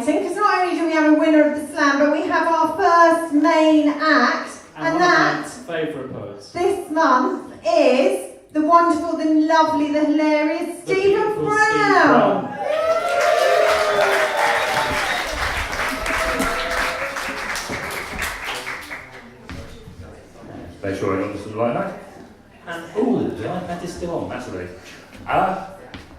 exciting because not only do we have a winner of the slam, but we have our first main act, and that favourite poets this month is the wonderful, the lovely, the hilarious Stephen Brown. Make sure I got this to the right note. And the iPad is still on, that's a relief.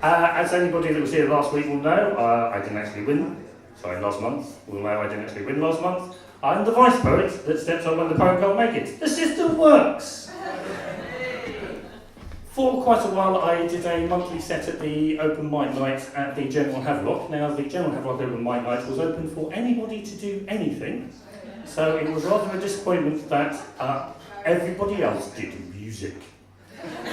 As anybody that was here last week will know, I didn't actually win. Sorry, last month. Will know I didn't actually win last month. I'm the vice poet that steps on when the poet can't make it. The system works! For quite a while, I did a monthly set at the open mic night at the General Havelock. Now, the General Havelock open mic night was open for anybody to do anything. So it was rather a disappointment that everybody else did music.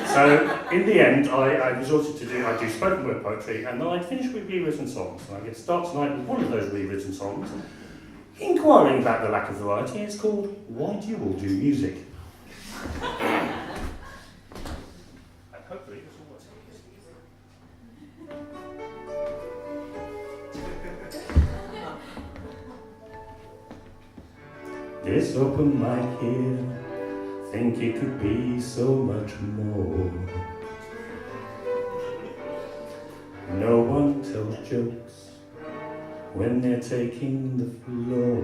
So in the end, I resorted to I do spoken word poetry, and then I'd finish with rewritten songs. And I get to start tonight with one of those rewritten songs, inquiring about the lack of variety. It's called "Why Do You All Do Music?" And hopefully this will work. This open mic here. Think it could be so much more. No one tells jokes when they're taking the floor.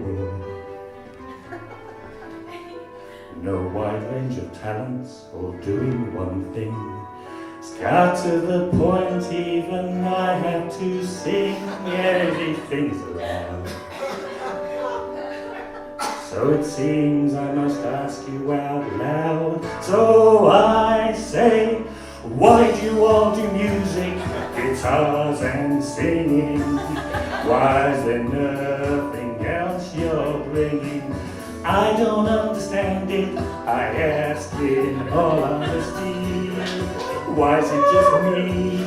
No wide range of talents or doing one thing. Scout to the point, even I have to sing. Everything's allowed. So it seems I must ask you out loud. So I say, why do you all do music, guitars and singing? Why is there nothing else you're bringing? I don't understand it, I ask in all honesty. Why is it just me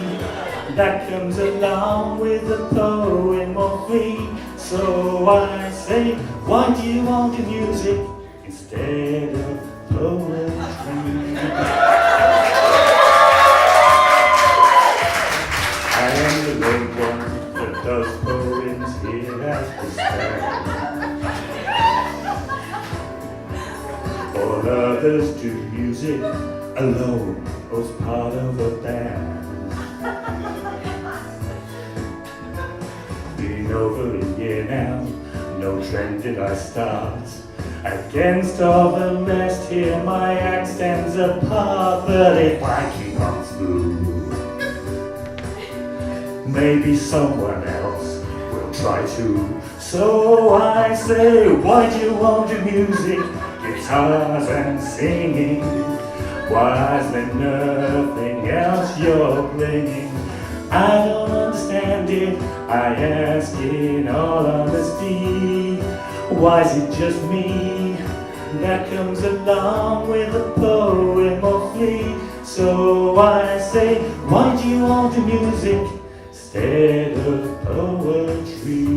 that comes along with the poem or free? So I say, why do you all do music instead of poetry? I am the lone one that does poems here at the stand. All others do music alone or as part of a band. Been over a year now, no trend did I start. Against all the rest here my act stands apart. But if I keep on smooth, maybe someone else will try to. So I say, why do you want to music, guitars and singing? Why is there nothing else you're bringing? I don't understand it, I ask in all honesty. Why is it just me that comes along with a poem or flea? So I say, why do you want to music instead of poetry?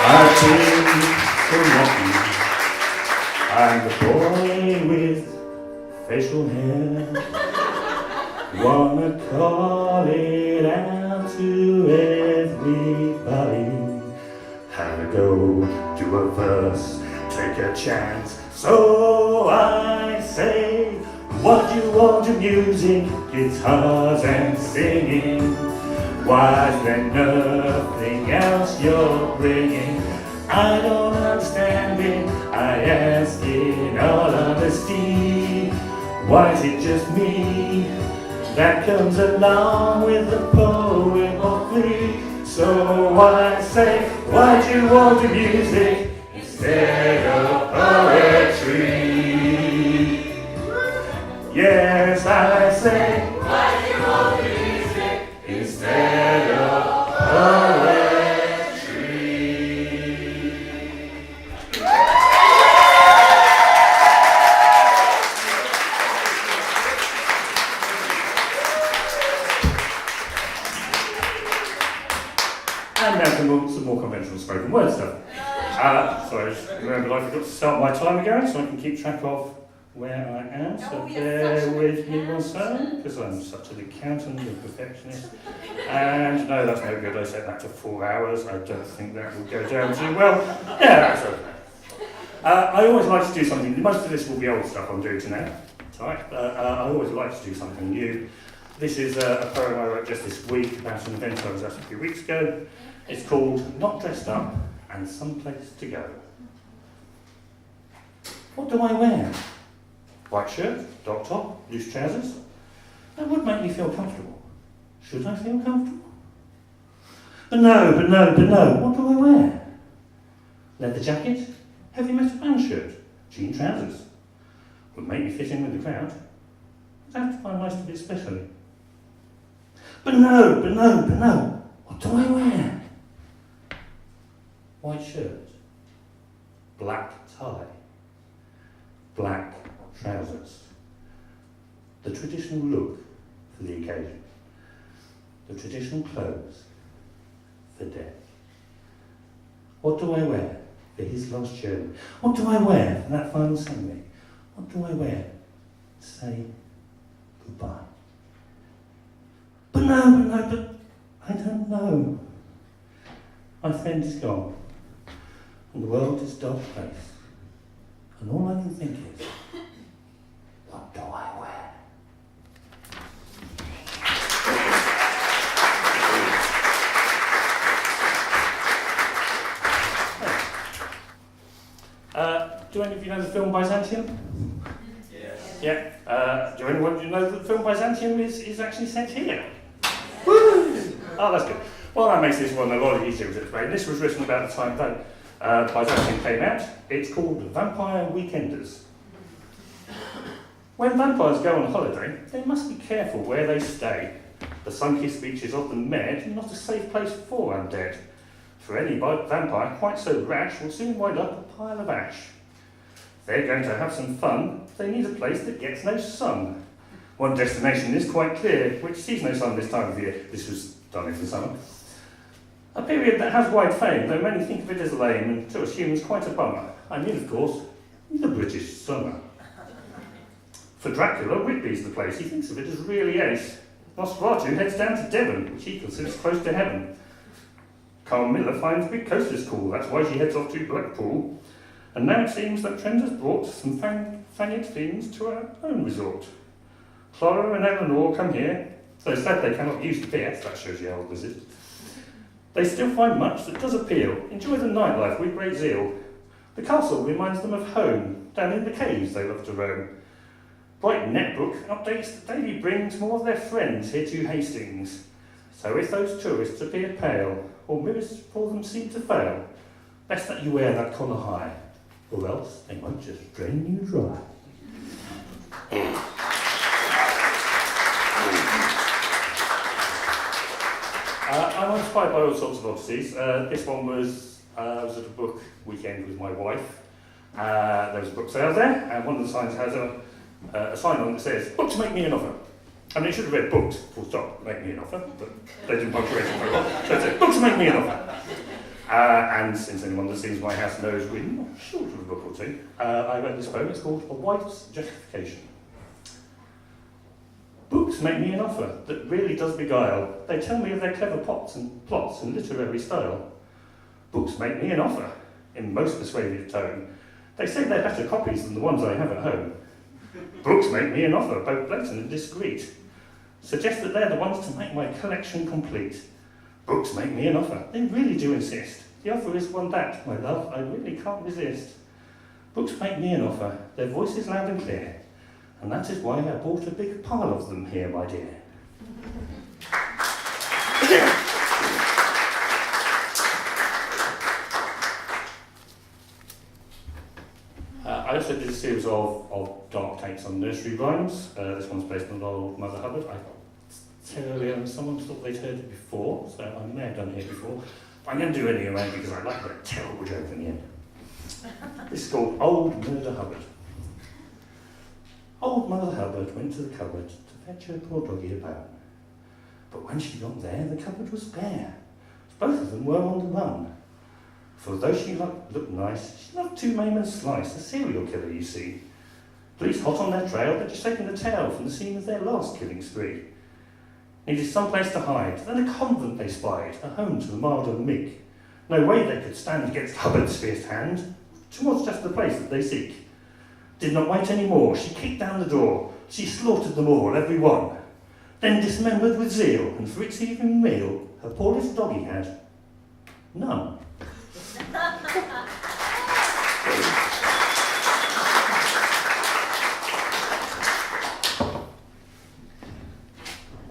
I've been so lucky, I'm the boy with facial hair. Wanna call it out to everybody. Have a go, do a verse, take a chance. So I say, what do you want to music, guitars and singing? Why is there nothing else you're bringing? I don't understand it, I ask in all honesty. Why is it just me that comes along with a poem or plea? So I say, why do you want to music instead of poetry? Yes, I say, why do you want to music instead of poetry? And now some more conventional spoken word stuff. Sorry, I just remembered I forgot to start my timer going so I can keep track of where I am, so Oh, you're bear such an with me one accountant. second, because I'm such an accountant and perfectionist. And no, that's no good. I set that to 4 hours. I don't think that will go down too well. Yeah, that's okay. I always like to do something. Most of this will be old stuff I'm doing tonight. I always like to do something new. This is a poem I wrote just this week about an event I was at a few weeks ago. It's called Not Dressed Up and Someplace to Go. What do I wear? White shirt, dark top, loose trousers? That would make me feel comfortable. Should I feel comfortable? But no. What do I wear? Leather jacket, heavy metal band shirt, jean trousers. Would make me fit in with the crowd. I'd have to buy most of it specially. But no. What do I wear? White shirt, black tie, black trousers. The traditional look for the occasion. The traditional clothes for death. What do I wear for his last journey? What do I wear for that final Sunday? What do I wear to say goodbye? But I don't know. My friend is gone, and the world is a dark place. And all I can think is, what do I wear? Do any of you know the film Byzantium? Yes. Yeah. Do anyone of you know that the film Byzantium is actually set here? Woo! Oh, that's good. Well, that makes this one a lot easier to explain. This was written about the time that Byzantium came out. It's called Vampire Weekenders. When vampires go on holiday, they must be careful where they stay. The sun-kissed beaches of the Med are not a safe place for undead. For any vampire quite so rash will soon wind up a pile of ash. If they're going to have some fun, they need a place that gets no sun. One destination is quite clear, which sees no sun this time of year. This was done in the summer. A period that has wide fame, though many think of it as lame and to us humans quite a bummer. I mean, of course, the British summer. For Dracula, Whitby's the place. He thinks of it as really ace. Nosferatu heads down to Devon, which he considers close to heaven. Carl Miller finds big coasters cool, that's why she heads off to Blackpool. And now it seems that Trent has brought some fanged fiends to our own resort. Clara and Eleanor come here, though sad they cannot use the PS, that shows you how old this is. They still find much that does appeal, enjoy the nightlife with great zeal. The castle reminds them of home, down in the caves they love to roam. Brighton Netbook updates that daily brings more of their friends here to Hastings. So if those tourists appear pale, or mirrors for them seem to fail, best that you wear that collar high, or else they might just drain you dry. I'm inspired by all sorts of oddities. This one was, I was at a book weekend with my wife. There was a book sale there, and one of the signs has a sign on it that says, "Books make me an offer." I mean, it should have read "Books, full stop, make me an offer," but they didn't punctuate it very well. So it said, "Books make me an offer." And since anyone that sees my house knows we're not short of a book or two, I read this poem. It's called A Wife's Justification. Books make me an offer that really does beguile. They tell me of their clever plots and literary style. Books make me an offer, in most persuasive tone. They say they're better copies than the ones I have at home. Books make me an offer, both blatant and discreet. Suggest that they're the ones to make my collection complete. Books make me an offer, they really do insist. The offer is one that, my love, I really can't resist. Books make me an offer, their voice is loud and clear. And that is why I bought a big pile of them here, my dear. I also did a series of dark takes on nursery rhymes. This one's based on old Mother Hubbard. I tell you, someone thought they'd heard it before, so I may have done it here before. But I'm going to do it anyway because I like that terrible joke in the end. This is called Old Murder Hubbard. Old Mother Hubbard went to the cupboard to fetch her poor doggy a bone. But when she got there, the cupboard was bare. Both of them were on the run. For though she looked nice, she loved to maim and slice, a serial killer, you see. Police hot on their trail, they'd just taken the tail from the scene of their last killing spree. Needed some place to hide, then a convent they spied, a home to the mild and meek. No way they could stand against Hubbard's fierce hand. 'Twas just the place that they seek. Did not wait any more, she kicked down the door. She slaughtered them all, every one. Then dismembered with zeal, and for its evening meal, her poorest doggy had none.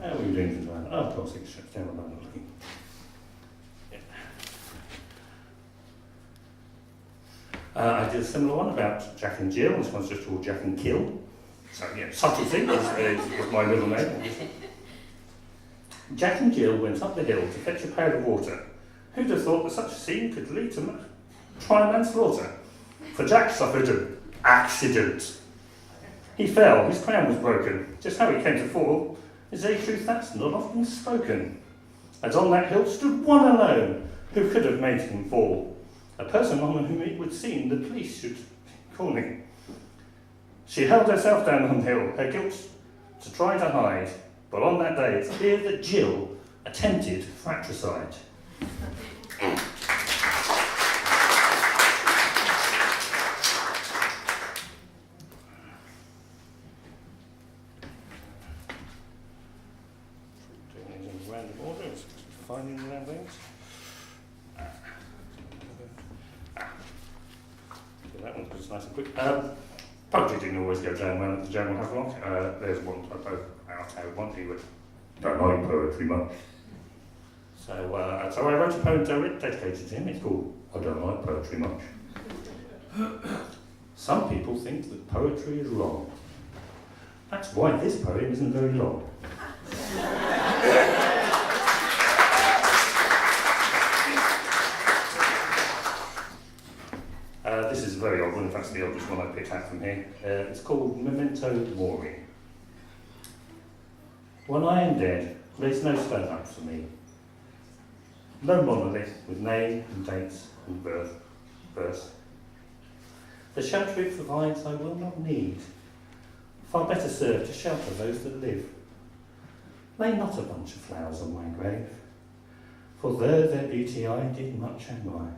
How are we doing tonight? Oh, I've got 6 strips down, I'm not looking. I did a similar one about Jack and Jill. This one's just called Jack and Kill. So, yeah, subtlety was my middle name. Jack and Jill went up the hill to fetch a pail of water. Who'd have thought that such a scene could lead to try manslaughter? For Jack suffered an accident. He fell, his crown was broken. Just how he came to fall is a truth that's not often spoken. And on that hill stood one alone who could have made him fall. A person on whom it would seem the police should be calling. She held herself down on the hill, her guilt to try to hide. But on that day, it's clear that Jill attempted fratricide. Doing these in random order, finding the random things. That one's just nice and quick. Poetry didn't always go down well at the General Havelock. There's one I both out how one he would don't like poetry much. So I wrote a poem dedicated to him. It's called I Don't Like Poetry Much. Some people think that poetry is wrong. That's why this poem isn't very long. This is a very old one, in fact it's the oldest one I picked out from here. It's called Memento Mori. When I am dead, there's no stone up for me. No monolith with name and dates and verse. The shelter it provides I will not need. Far better serve to shelter those that live. Lay not a bunch of flowers on my grave, for there their beauty I did much admire.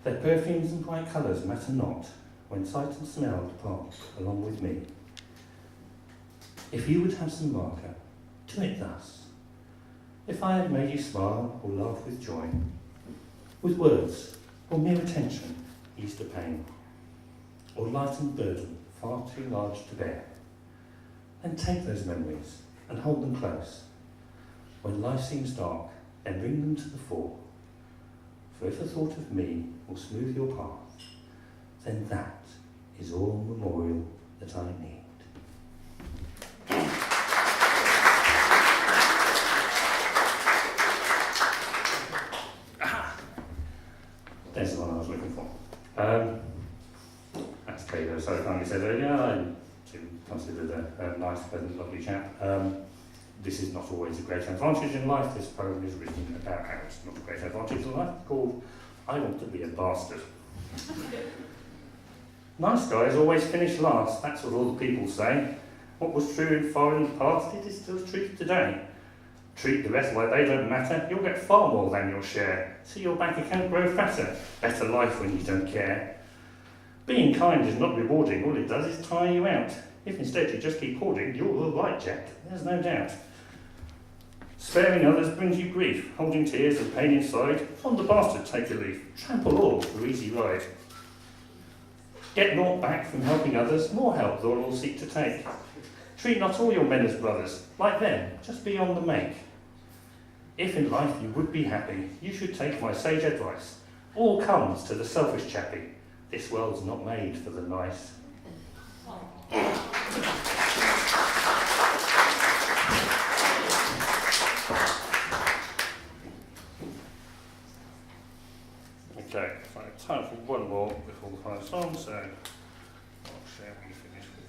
Their perfumes and bright colours matter not, when sight and smell depart along with me. If you would have some marker, do it thus. If I have made you smile or laugh with joy, with words or mere attention ease the pain, or lighten burden far too large to bear, then take those memories and hold them close. When life seems dark, then bring them to the fore. For if a thought of me will smooth your path, then that is all memorial that I need. There's the one I was looking for. That's Cato so kindly said earlier, I considered a nice, pleasant, lovely chap. This is not always a great advantage in life. This poem is written about how it's not a great advantage in life, called I Want to Be a Bastard. Nice guys always finish last, that's what all the people say. What was true far in the past, it is still true today. Treat the rest like they don't matter, you'll get far more than your share. See your bank account grow fatter, better life when you don't care. Being kind is not rewarding, all it does is tire you out. If instead you just keep hoarding, you're all right, Jack, there's no doubt. Sparing others brings you grief, holding tears and pain inside. From the bastard take a leaf, trample all for easy ride. Get naught back from helping others, more help they'll all seek to take. Treat not all your men as brothers, like them, just be on the make. If in life you would be happy, you should take my sage advice. All comes to the selfish chappie. This world's not made for the nice. Okay, fine. Time for one more before the final song, so what shall we finish with?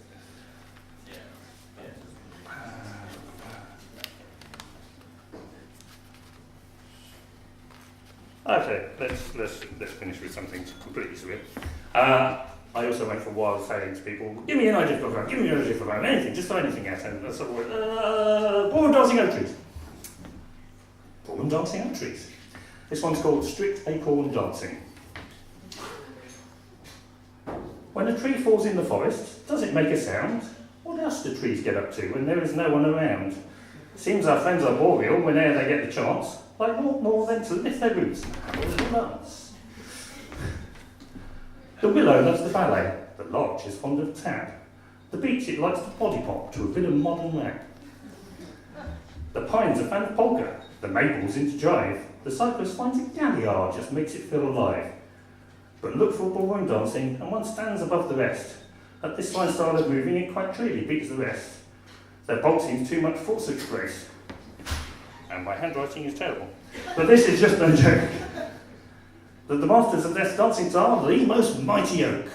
Okay, let's finish with something completely surreal. I also went for a while saying to people, give me an idea for a program, give me an idea for a program, anything, just throw anything at it. And that's sort of, ballroom dancing oak trees. Ballroom dancing oak trees. This one's called strict acorn dancing. When a tree falls in the forest, does it make a sound? What else do trees get up to when there is no one around? Seems our friends are boreal whenever they get the chance, like naught more than to lift their roots and have a little dance. The willow loves the ballet, the larch is fond of tap. The beech, it likes to body pop to a bit of modern rap. The pine's a fan of polka, the maple's into jive. The cypress finds a galliard, just makes it feel alive. But look for ballroom dancing, and one stands above the rest. At this fine style of moving, it quite clearly beats the rest. Their bulk seems too much force of grace. And my handwriting is terrible. But this is just no joke. That the masters of their dancing are the most mighty oak.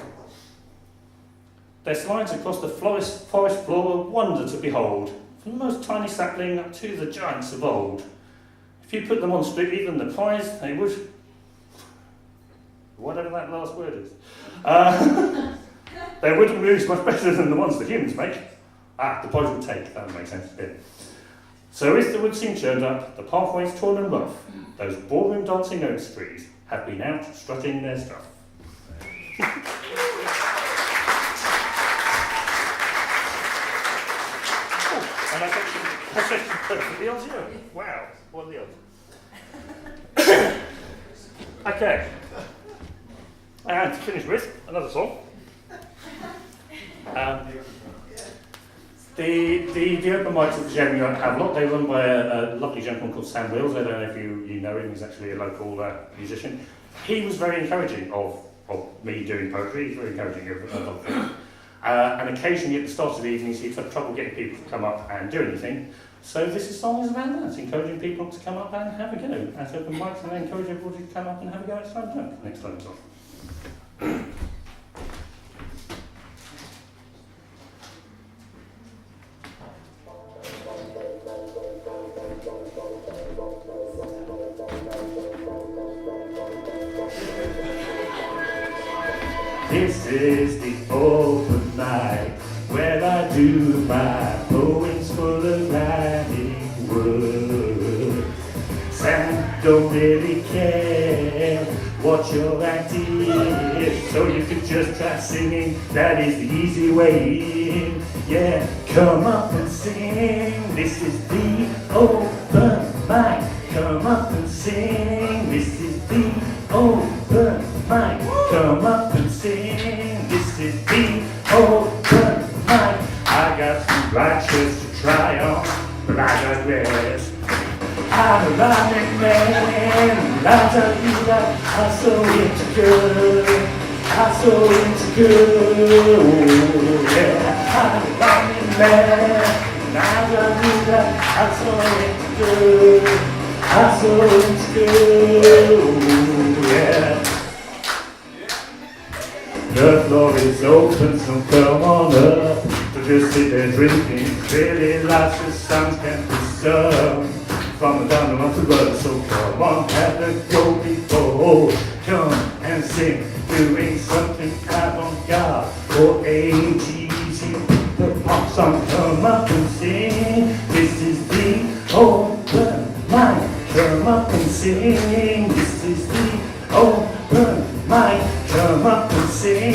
Their slides across the forest floor are wonder to behold, from the most tiny sapling up to the giants of old. If you put them on strictly than the prize, they would, whatever that last word is, their wooden moves much better than the ones the humans make. The prize would take, that would make sense. Yeah. So if the wood seems churned up, the pathways torn and rough, those ballroom dancing oak trees have been out strutting their stuff. And that's actually perfectly on zero. Wow, what are the odds? Okay. And to finish with, another song. The open mics at the Gem you have a lot. They run by a lovely gentleman called Sam Wills. I don't know if you know him. He's actually a local musician. He was very encouraging of me doing poetry. He's very encouraging of other things. And occasionally at the start of the evenings he'd have trouble getting people to come up and do anything. So this song is about that, encouraging people to come up and have a go at open mics, and encourage everybody to come up and have a go at Slam Dunk next time it's on. This is the open night where I do my poems full of rhyming words. Sam don't really care what your act is, so you can just try singing. That is the easy way in. Yeah, come up and sing. This is the open mic. Come up and sing. This is the open mic. Come up and sing. This is the open mic. I got some black shirts to try on, but I digress. I'm a rhyming man. I tell you that I'm so into good. I'm so into good. Yeah, I'm a rhyming man. I tell you that I'm so into good. I'm so into good. Yeah. The floor is open, so come on up. To just sit there drinking, really lots of sounds can be sung from the down of the road. So come on, have a go before. Come and sing, doing something avant-garde or AGC. The pop song, come up and sing. This is the open mic. Come up and sing. This is the open mic. Come up and sing.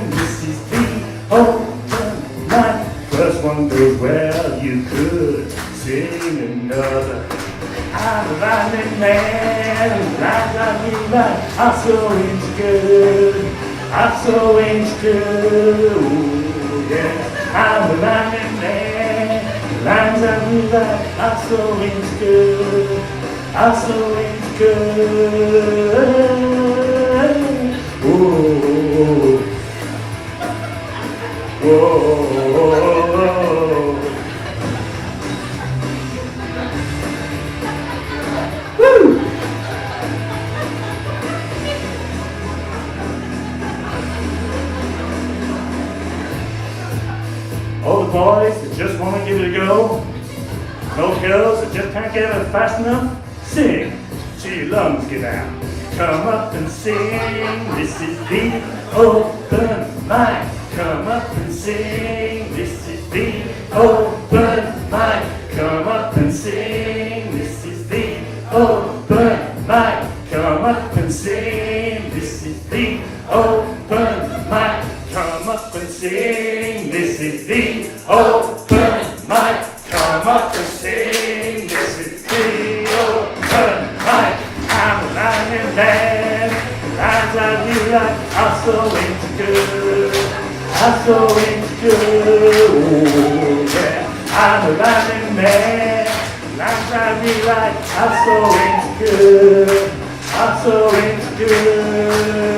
This is the open mic. First one goes well, you could sing another. I'm a rhyming man, I'm so into good. I'm so into good. Yeah, I'm a rhyming man, I'm so into good. I'm so into good. Whoa, whoa. Woo! All the boys that just want to give it a go, no girls that just can't get it fast enough, sing till your lungs get out. come up and sing. This is the open mic. Come up and sing. This is the open mic. Come up and sing. This is the open mic. Come up and sing. This is the open mic. Come up and sing. This is the open mic. Come up and sing. This is the open mic. I'm a lying man. Lines I rewrite are so good. I'm so good. Oh, yeah. I'm a lying man. Lines I rewrite are so good. I'm so good.